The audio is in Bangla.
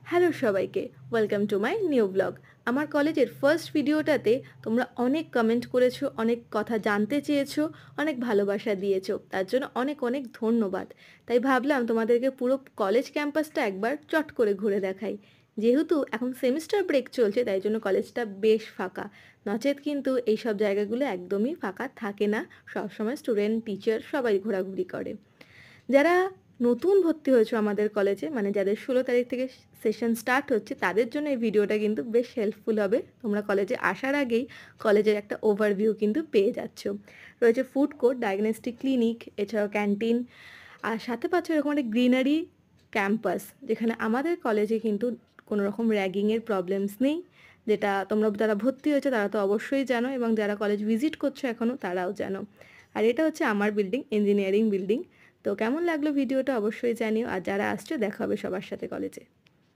হ্যালো সবাইকে, welcome to my new blog. আমার কলেজের ফার্স্ট ভিডিওটাতে তোমরা অনেক কমেন্ট করেছো, অনেক কথা জানতে চেয়েছো, অনেক ভালোবাসা দিয়েছো, তার জন্য অনেক অনেক ধন্যবাদ। তাই ভাবলাম তোমাদেরকে পুরো কলেজ ক্যাম্পাসটা একবার চট করে ঘুরে দেখাই। যেহেতু এখন সেমিস্টার ব্রেক চলছে, তাই জন্য কলেজটা বেশ ফাঁকা। নচেত কিন্তু এইসব জায়গাগুলো একদমই ফাঁকা থাকে না, সবসময় স্টুডেন্ট টিচার সবাই ঘোরাঘুরি করে। যারা নতুন ভর্তি হয়েছো আমাদের কলেজে, মানে যাদের 16 তারিখ থেকে সেশন স্টার্ট হচ্ছে, তাদের জন্য এই ভিডিওটা কিন্তু বেশ হেল্পফুল হবে। তোমরা কলেজে আসার আগেই কলেজের একটা ওভারভিউ কিন্তু পেয়ে যাচ্ছ। রয়েছে ফুড কোর্ট, ডায়াগনস্টিক ক্লিনিক, এছাড়াও ক্যান্টিন, আর সাথে পাচ্ছ এরকম একটা গ্রিনারি ক্যাম্পাস, যেখানে আমাদের কলেজে কিন্তু কোনো রকম র্যাগিংয়ের প্রবলেমস নেই। যেটা তোমরা যারা ভর্তি হয়েছে তারা তো অবশ্যই জানো, এবং যারা কলেজ ভিজিট করছো এখনও তারাও জানো। আর এটা হচ্ছে আমার বিল্ডিং, ইঞ্জিনিয়ারিং বিল্ডিং। তো কেমন লাগলো ভিডিওটা অবশ্যই জানিও, আর যারা আসছে দেখা হবে সবার সাথে কলেজে।